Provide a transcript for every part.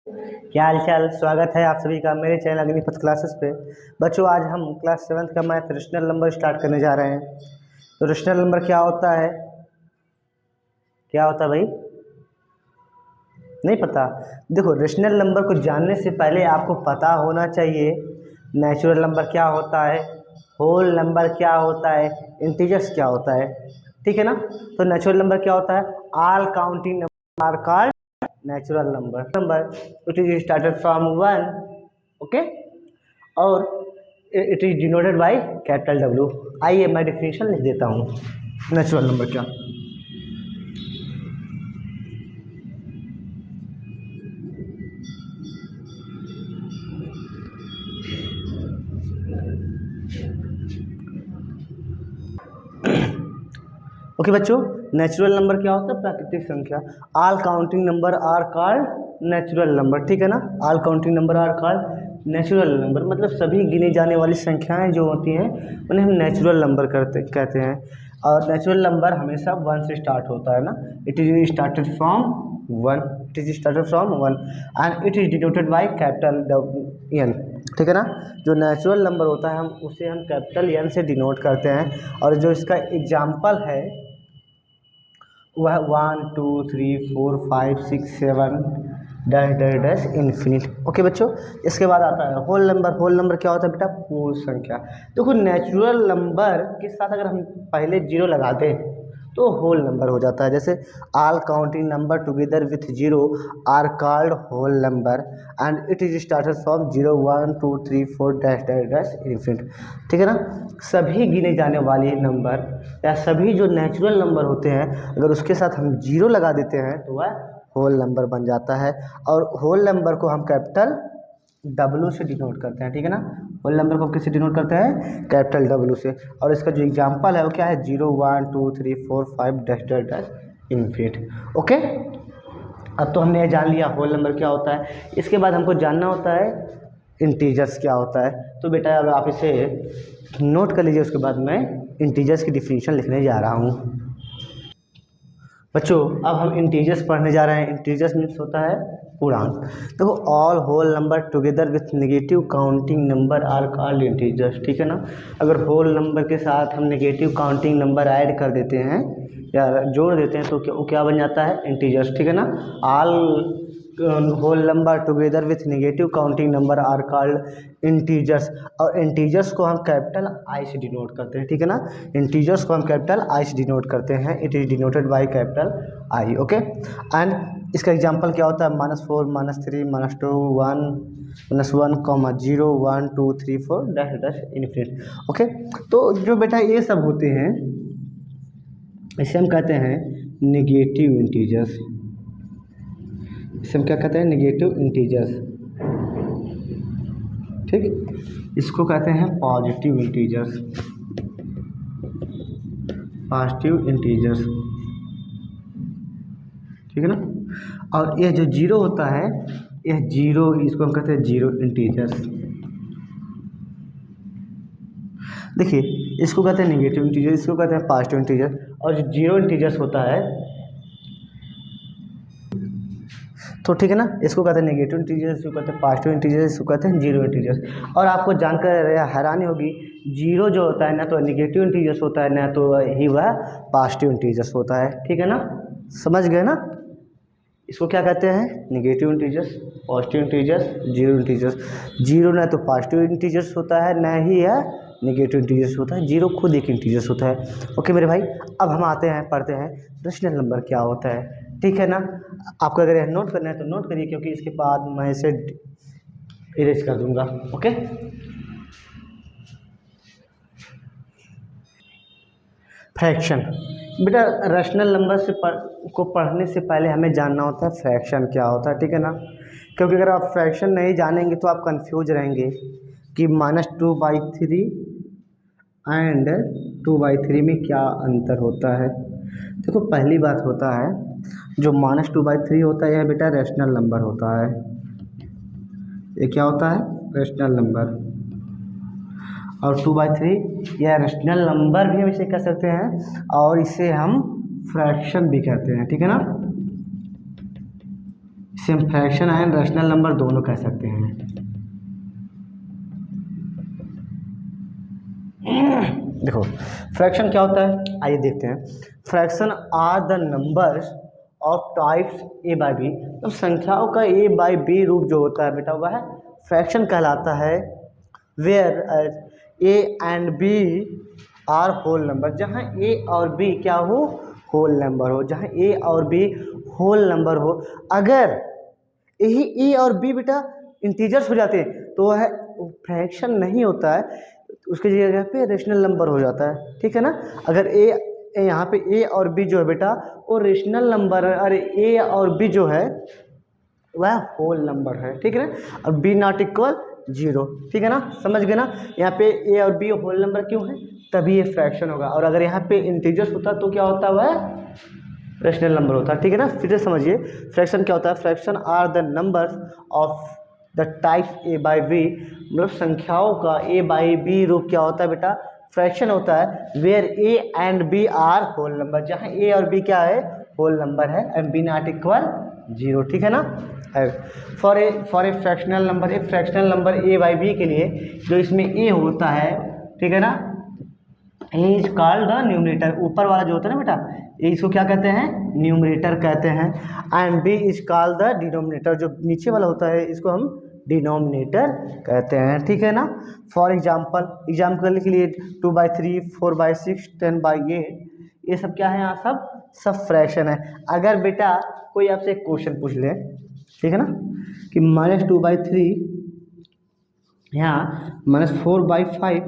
क्या हाल चाल। स्वागत है आप सभी का मेरे चैनल अग्निपथ क्लासेस पे। बच्चों, आज हम क्लास 7th का मैथ रेशनल नंबर स्टार्ट करने जा रहे हैं। तो रेशनल नंबर क्या होता है, क्या होता है भाई? नहीं पता? देखो, रेशनल नंबर को जानने से पहले आपको पता होना चाहिए नेचुरल नंबर क्या होता है, होल नंबर क्या होता है, इंटीजर्स क्या होता है। ठीक है ना? तो नेचुरल नंबर क्या होता है? All counting number are called natural number it is started from 1, okay, और it is denoted by capital W. आइए मैं डिफिनेशन लिख देता हूँ नेचुरल नंबर क्या। ओके बच्चों, नेचुरल नंबर क्या होता है? प्राकृतिक संख्या। All counting number are called natural number. ठीक है ना? All counting number are called natural number, मतलब सभी गिने जाने वाली संख्याएं जो होती हैं उन्हें हम नेचुरल नंबर कहते हैं। और नेचुरल नंबर हमेशा 1 से स्टार्ट होता है ना। It is started from 1, it is started from 1 and it is denoted by capital N. ठीक है ना? जो नेचुरल नंबर होता है हम उसे हम कैपिटल एन से डिनोट करते हैं। और जो इसका एग्जाम्पल है वह 1 2 3 4 5 6 7 dash dash dash infinite. Okay बच्चों, इसके बाद आता है होल नंबर। होल नंबर क्या होता है बेटा? पूर्ण संख्या। देखो, नेचुरल नंबर के साथ अगर हम पहले जीरो लगा दें तो होल नंबर हो जाता है। जैसे all counting number together with zero are called whole number and it is started from 0 1 2 3 4 dash dash dash infinite. ठीक है ना? सभी गिने जाने वाले नंबर या सभी जो नेचुरल नंबर होते हैं अगर उसके साथ हम जीरो लगा देते हैं तो वह होल नंबर बन जाता है। और होल नंबर को हम कैपिटल डब्लू से डिनोट करते हैं। ठीक है ना? होल नंबर को किससे डिनोट करते हैं? कैपिटल डब्लू से। और इसका जो एग्जांपल है वो क्या है? 0 1 2 3 4 5 dash dash dash infinite. Okay, अब तो हमने ये जान लिया होल नंबर क्या होता है। इसके बाद हमको जानना होता है इंटीजर्स क्या होता है। तो बेटा अब आप इसे नोट कर लीजिए, उसके बाद मैं इंटीजर्स की डिफिनीशन लिखने जा रहा हूँ। बच्चों, अब हम इंटीजर्स पढ़ने जा रहे हैं। इंटीजर्स मीन्स होता है पूर्णांक। देखो, all whole number together with negative counting number are called integers. ठीक है ना? अगर होल नंबर के साथ हम नेगेटिव काउंटिंग नंबर ऐड कर देते हैं या जोड़ देते हैं तो वो क्या बन जाता है? इंटीजर्स। ठीक है ना? All whole number together with negative counting number are called integers. और इंटीजर्स को हम कैपिटल आई से डिनोट करते हैं। ठीक है ना? इंटीजर्स को हम कैपिटल आई से डिनोट करते हैं। It is denoted by capital I. Okay, and इसका एग्जांपल क्या होता है? -4 -3 -2 1 -1 0 1 2 3 4 डैश डैश इन्फिनिट। ओके, तो जो बेटा ये सब होते हैं इसे हम कहते हैं नेगेटिव इंटीजर्स। इसे हम क्या कहते हैं? Negative integers. ठीक, इसको कहते हैं पॉजिटिव इंटीजर्स। Positive integers. ठीक है ना? और यह जो जीरो होता है यह जीरो, इसको हम कहते हैं जीरो इंटीजर्स। देखिए, इसको कहते हैं नेगेटिव इंटीजर, इसको कहते हैं पॉजिटिव इंटीजर। और जो जीरो इंटीजर्स होता है तो ठीक है ना, इसको कहते हैं नेगेटिव इंटीजर्स, इसको कहते हैं पॉजिटिव इंटीजर्स, इसको कहते हैं जीरो इंटीजर्स। और आपको जानकर हैरानी होगी, जीरो जो होता है ना तो नेगेटिव इंटीजर्स होता है ना तो ही वह पॉजिटिव इंटीजर्स होता है। ठीक है ना? समझ गए ना? इसको क्या कहते हैं? Negative integers, positive integers, zero integers. Zero ना तो पॉजिटिव इंटीजर्स होता है ना ही है नेगेटिव इंटीजर्स होता है। जीरो खुद एक इंटीजर्स होता है। ओके मेरे भाई, अब हम आते हैं पढ़ते हैं रेशनल नंबर क्या होता है। ठीक है ना? आपको अगर यह नोट करना है तो नोट करिए, क्योंकि इसके बाद मैं इसे इरेज कर दूंगा। Okay, fraction. बेटा, रेशनल नंबर से को पढ़ने से पहले हमें जानना होता है फ्रैक्शन क्या होता है। ठीक है ना? क्योंकि अगर आप फ्रैक्शन नहीं जानेंगे तो आप कंफ्यूज रहेंगे कि -2/3 एंड 2/3 में क्या अंतर होता है। देखो, पहली बात होता है जो -2/3 होता है यह बेटा रेशनल नंबर होता है। ये क्या होता है? Rational number. और 2/3 यह रेशनल नंबर भी हम इसे कह सकते हैं और इसे हम फ्रैक्शन भी कहते हैं। ठीक है ना? इसे हम फ्रैक्शन एंड रैशनल नंबर दोनों कह सकते हैं। देखो फ्रैक्शन क्या होता है, आइए देखते हैं। Fraction are the numbers of types A by B. तो संख्याओं का ए बाई बी रूप जो होता है बेटा वह फ्रैक्शन कहलाता है। Where A and B are whole number, जहाँ ए और बी क्या हो, होल नंबर हो। जहाँ ए और बी होल नंबर हो, अगर यही ए और बी बेटा इंटीजर्स हो जाते हैं तो वह फ्रैक्शन नहीं होता है, उसकी जगह पे रेशनल नंबर हो जाता है। ठीक है ना। अगर ए यहाँ पे ए और बी जो है बेटा वो रेशनल नंबर है, अरे ए और बी जो है वह होल नंबर है। ठीक है ना। और बी नॉट इक्वल 0। ठीक है ना, समझ गए ना। यहाँ पे ए और बी होल नंबर क्यों है, तभी ये फ्रैक्शन होगा। और अगर यहाँ पे इंटीजर्स होता तो क्या होता, वह रेशनल नंबर होता है। ठीक है ना। फिर से समझिए फ्रैक्शन क्या होता है। Fraction are the numbers of the types A by B, मतलब संख्याओं का ए बाई बी रूप क्या होता है बेटा, फ्रैक्शन होता है। Where A and B are whole number, जहाँ ए और बी क्या है, होल नंबर है, एंड बी नॉट इक्वल 0। ठीक है ना। फॉर ए फ्रैक्शनल नंबर, एक fractional number A by B के लिए जो इसमें ए होता है, ठीक है ना, ए इज कॉल्ड द न्यूमरेटर। ऊपर वाला जो होता है ना बेटा, इसको क्या कहते हैं, न्यूमरेटर कहते हैं। And B is called the denominator, जो नीचे वाला होता है इसको हम डिनोमिनेटर कहते हैं। ठीक है ना। फॉर एग्जाम्पल के लिए 2/3, 4/6, 10/8, ये सब क्या है, यहाँ सब फ्रैक्शन है। अगर बेटा कोई आपसे एक क्वेश्चन पूछ ले, ठीक है ना, कि -2/3 यहाँ -4/5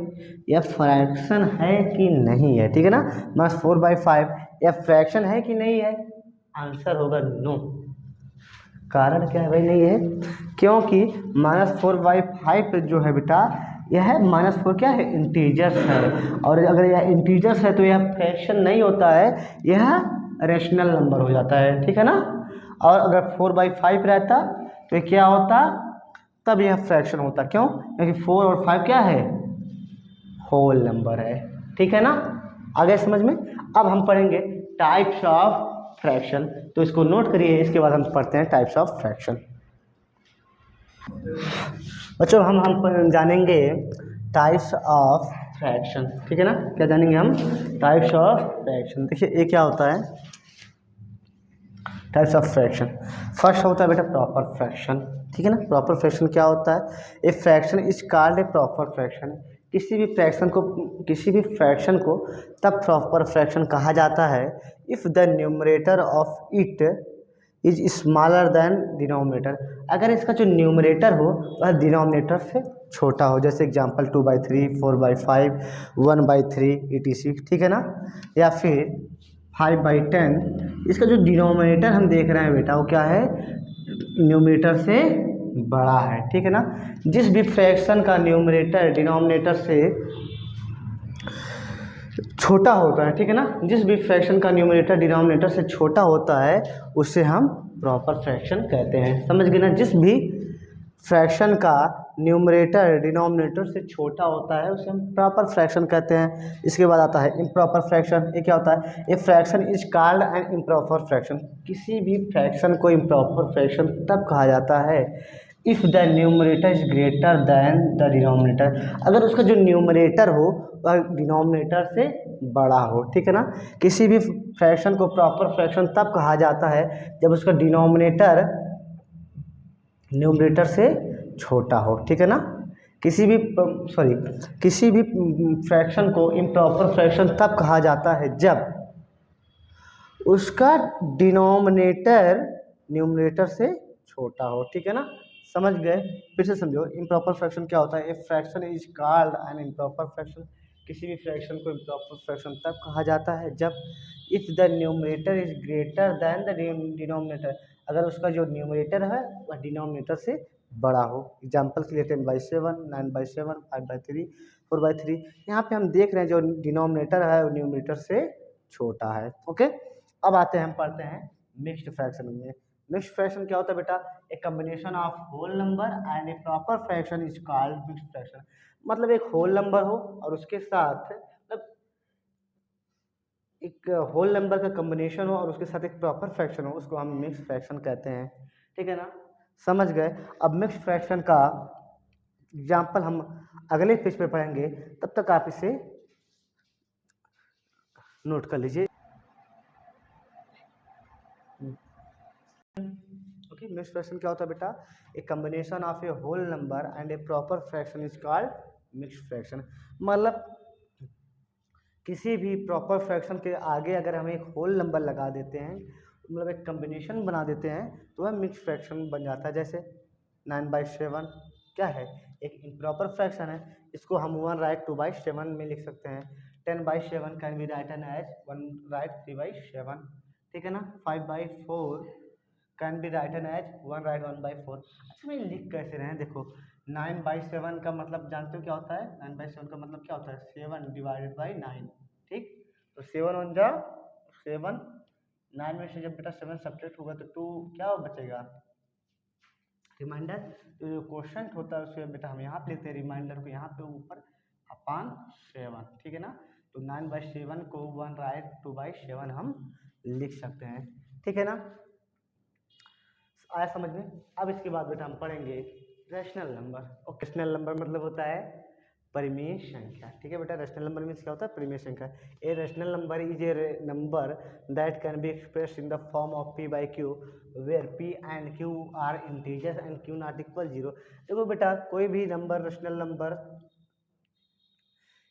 यह फ्रैक्शन है कि नहीं है। ठीक है ना। -4/5 यह फ्रैक्शन है कि नहीं है, आंसर होगा नो। कारण क्या है भाई, नहीं है, क्योंकि -4/5 जो है बेटा यह -4 क्या है, इंटीजर्स है। और अगर यह इंटीजर्स है तो यह फ्रैक्शन नहीं होता है, यह रेशनल नंबर हो जाता है। ठीक है ना। और अगर 4/5 रहता तो क्या होता, तब यह फ्रैक्शन होता। क्यों, क्योंकि 4 और 5 क्या है, होल नंबर है। ठीक है ना। आगे समझ में। अब हम पढ़ेंगे टाइप्स ऑफ फ्रैक्शन, तो इसको नोट करिए, इसके बाद हम पढ़ते हैं टाइप्स ऑफ फ्रैक्शन। बच्चों हम जानेंगे टाइप्स ऑफ फ्रैक्शन। ठीक है ना, क्या जानेंगे हम, टाइप्स ऑफ फ्रैक्शन। देखिए ये क्या होता है, टाइप्स ऑफ फ्रैक्शन। फर्स्ट होता है बेटा प्रॉपर फ्रैक्शन। ठीक है ना। प्रॉपर फ्रैक्शन क्या होता है, a fraction is called a proper fraction. किसी भी फ्रैक्शन को तब प्रॉपर फ्रैक्शन कहा जाता है if the numerator of it is smaller than denominator, अगर इसका जो न्यूमरेटर हो वह डिनोमिनेटर से छोटा हो। जैसे एग्जांपल 2/3, 4/5, 1/3 etc। ठीक है ना। या फिर 5/10, इसका जो डिनोमिनेटर हम देख रहे हैं बेटा वो क्या है, न्यूमरेटर से बड़ा है। ठीक है ना। जिस भी फ्रैक्शन का न्यूमरेटर डिनोमिनेटर से छोटा होता है, ठीक है ना, जिस भी फ्रैक्शन का न्यूमरेटर डिनोमिनेटर से छोटा होता है उसे हम प्रॉपर फ्रैक्शन कहते हैं। समझ गए ना। जिस भी फ्रैक्शन का न्यूमरेटर डिनोमिनेटर से छोटा होता है उसे हम प्रॉपर फ्रैक्शन कहते हैं। इसके बाद आता है इम्प्रॉपर फ्रैक्शन। ये क्या होता है, a fraction is called an improper fraction. किसी भी फ्रैक्शन को इम्प्रॉपर फ्रैक्शन तब कहा जाता है if the numerator is greater than the denominator, अगर उसका जो न्यूमरेटर हो वह डिनोमिनेटर से बड़ा हो। ठीक है ना। किसी भी फ्रैक्शन को प्रॉपर फ्रैक्शन तब कहा जाता है जब उसका डिनोमिनेटर न्यूमरेटर से छोटा हो। ठीक है ना। किसी भी फ्रैक्शन को इम्प्रॉपर फ्रैक्शन तब कहा जाता है जब उसका डिनोमिनेटर न्यूमरेटर से छोटा हो। ठीक है ना, समझ गए। फिर से समझो इम्प्रॉपर फ्रैक्शन क्या होता है, a fraction is called an improper fraction. किसी भी फ्रैक्शन को इम्प्रॉपर फ्रैक्शन तब कहा जाता है जब if the numerator is greater than the denominator, अगर उसका जो न्यूमरेटर है वह डिनोमिनेटर से बड़ा हो। एग्जाम्पल के लिए 10/7, 9/7, 5/3, 4/3, यहाँ पे हम देख रहे हैं जो डिनोमिनेटर है वो न्यूमरेटर से छोटा है। ओके। अब आते हैं, हम पढ़ते हैं मिक्स्ड फ्रैक्शन में। मिक्स्ड फ्रैक्शन क्या होता है बेटा, a combination of whole number and a proper fraction is called mixed fraction. मतलब एक होल नंबर हो और उसके साथ एक होल नंबर का कम्बिनेशन हो और उसके साथ एक प्रॉपर फ्रैक्शन हो, उसको हम मिक्स्ड फ्रैक्शन कहते हैं। ठीक है ना। समझ गए। अब मिक्स फ्रैक्शन का एग्जाम्पल हम अगले पेज पे पढ़ेंगे, तब तक आप इसे नोट कर लीजिए। ओके, मिक्स फ्रैक्शन क्या होता है बेटा? A combination of a whole number and a proper fraction is called mix fraction. मतलब किसी भी प्रॉपर फ्रैक्शन के आगे अगर हम एक होल नंबर लगा देते हैं, मतलब एक कम्बिनेशन बना देते हैं, तो वह मिक्स फ्रैक्शन बन जाता है। जैसे 9/7 क्या है? एक इम्प्रॉपर फ्रैक्शन है, इसको हम 1/2/7 में लिख सकते हैं। 10/7 कैन बी राइटन एज 1/3/7, ठीक है ना। 5/4 कैन बी राइटन एज 1/4। अच्छा, मैं लिख कैसे रहे हैं? देखो 9/7 का मतलब जानते हो क्या होता है? 9/7 का मतलब क्या होता है? 7/9, ठीक। तो 7 9 में से जब बेटा 7 सब्ट्रैक्ट होगा तो 2 क्या बचेगा? रिमाइंडर। तो जो क्वेश्चन होता है उसमें बेटा हम यहाँ पे लेते हैं रिमाइंडर को यहाँ पे ऊपर अपान 7, ठीक है ना। तो 9/7 को 1/2/7 हम लिख सकते हैं, ठीक है ना। आया समझ में? अब इसके बाद बेटा हम पढ़ेंगे रैशनल नंबर। और रैशनल नंबर मतलब होता है परिमेय संख्या, ठीक है बेटा। रैशनल नंबर मीन्स क्या होता है? परिमेय संख्या। A rational number is a number that can be expressed in the form of p by q वेयर p and q are integers and q not equal 0। देखो बेटा, कोई भी नंबर रैशनल नंबर,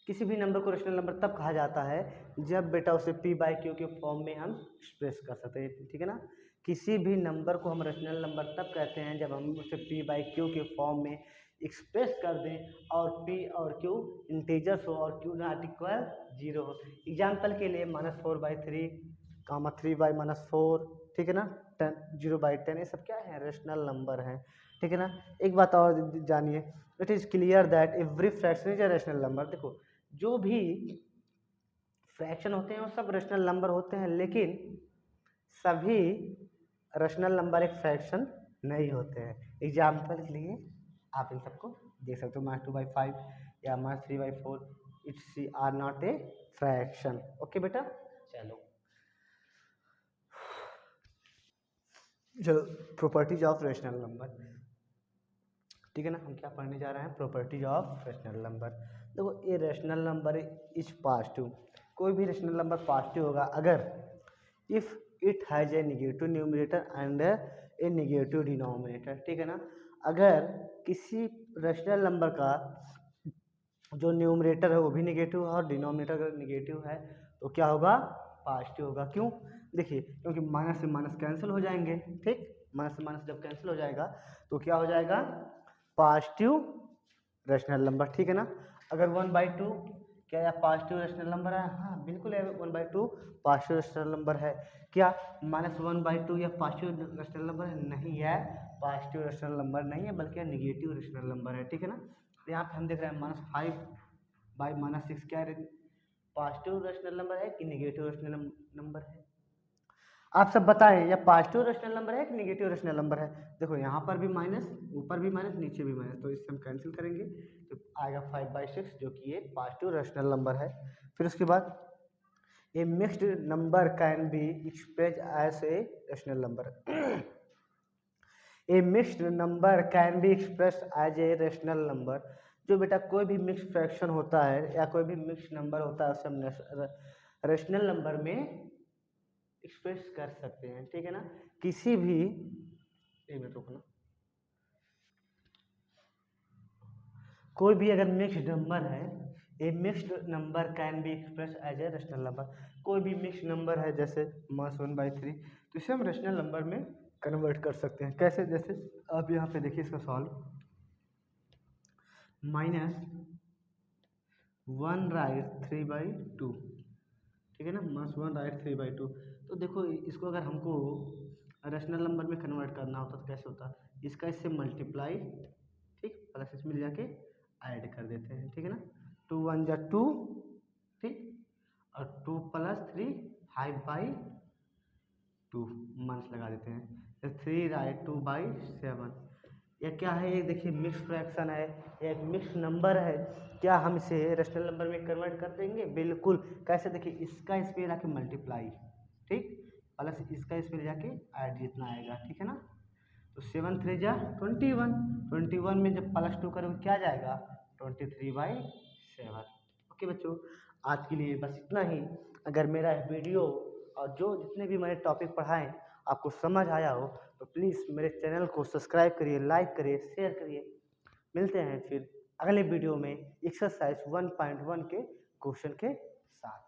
किसी भी नंबर को रैशनल नंबर तब कहा जाता है जब बेटा उसे p by q के फॉर्म में हम एक्सप्रेस कर सकते हैं, ठीक है ना। किसी भी नंबर को हम रैशनल नंबर तब कहते हैं जब हम उसे p by q के फॉर्म में एक्सप्रेस कर दें और p और q इंटीजर्स हो और q नॉट इक्वल 0 हो। एग्जाम्पल के लिए -4/3, 3/-4, ठीक है ना। 0/10, ये सब क्या है? रैशनल नंबर हैं, ठीक है ना। एक बात और जानिए, it is clear that every fraction is a rational number. देखो जो भी फ्रैक्शन होते हैं वो सब रैशनल नंबर होते हैं, लेकिन सभी रैशनल नंबर एक फ्रैक्शन नहीं होते हैं। एग्जाम्पल के लिए आप इन सबको देख सकते हो, -2/5 या -3/4, it's are not a fraction. Okay बेटा, चलो प्रॉपर्टीज ऑफ रैशनल नंबर, ठीक है ना। हम क्या पढ़ने जा रहे हैं? Properties of rational number. देखो ये रैशनल नंबर इज पॉजिटिव, कोई भी रैशनल नंबर पॉजिटिव होगा अगर if it has a negative numerator and A negative denominator, ठीक है ना। अगर किसी रैशनल नंबर का जो न्यूमरेटर है वो भी नेगेटिव है और डिनोमिनेटर अगर नेगेटिव है तो क्या होगा? पॉजिटिव होगा। क्यों? देखिए, क्योंकि माइनस से माइनस कैंसिल हो जाएंगे, ठीक। माइनस से माइनस जब कैंसिल हो जाएगा तो क्या हो जाएगा? पॉजिटिव रैशनल नंबर, ठीक है ना। अगर 1/2 क्या यह पॉजिटिव रैशनल नंबर है? हाँ बिल्कुल है, 1/2 पॉजिटिव रैशनल नंबर है। क्या -1/2 यह पॉजिटिव रैशनल नंबर है? नहीं है, पॉजिटिव रैशनल नंबर नहीं है, बल्कि नेगेटिव रैशनल नंबर है, ठीक है ना। तो यहाँ पे हम देख रहे हैं -5/-6 क्या पॉजिटिव रैशनल नंबर है कि नेगेटिव रैशनल नंबर है? आप सब बताएं, यह पॉजिटिव रैशनल नंबर है कि नेगेटिव रैशनल नंबर है? देखो यहाँ पर भी माइनस, ऊपर भी माइनस, नीचे भी माइनस, तो इससे हम कैंसिल करेंगे तो आएगा 5/6 जो कि ये पॉजिटिव रैशनल नंबर है। फिर उसके बाद a mixed number can be express as a rational number. A mixed number can be express as a rational number. जो बेटा कोई भी मिक्स फ्रैक्शन होता है या कोई भी मिक्स नंबर होता है उसे हम रैशनल नंबर में एक्सप्रेस कर सकते हैं, ठीक है ना। किसी भी, एक मिनट रुकना, कोई भी अगर मिक्स्ड नंबर है, a mixed number can be express as a rational number. कोई भी मिक्स्ड नंबर है जैसे -1/3, तो इसे हम रैशनल नंबर में कन्वर्ट कर सकते हैं। कैसे? जैसे आप यहाँ पे देखिए इसका सॉल्व, -1/3/2, ठीक है ना। -1/3/2, तो देखो इसको अगर हमको रैशनल नंबर में कन्वर्ट करना होता तो कैसे होता? इसका इससे मल्टीप्लाई, ठीक, प्लस इसमें ले जाके ऐड कर देते हैं, ठीक है ना। 2 1 जा 2, ठीक, और 2 + 3 5/2 माइनस लगा देते हैं, 3/2/7। यह क्या है? ये देखिए मिक्स फ्रैक्शन है, एक मिक्स नंबर है। क्या हम इसे रैशनल नंबर में कन्वर्ट कर देंगे? बिल्कुल। कैसे? देखिए इसका इस पे जाके मल्टीप्लाई, ठीक, प्लस इसका इस पे जाके ऐड जितना आएगा, ठीक है ना। तो 7 3 जा 21, 21 में जब +2 करोगे क्या जाएगा 23/7। ओके बच्चों, आज के लिए बस इतना ही। अगर मेरा वीडियो और जो जितने भी मैंने टॉपिक पढ़ाए आपको समझ आया हो तो प्लीज़ मेरे चैनल को सब्सक्राइब करिए, लाइक करिए, शेयर करिए। मिलते हैं फिर अगले वीडियो में एक्सरसाइज 1.1 के क्वेश्चन के साथ।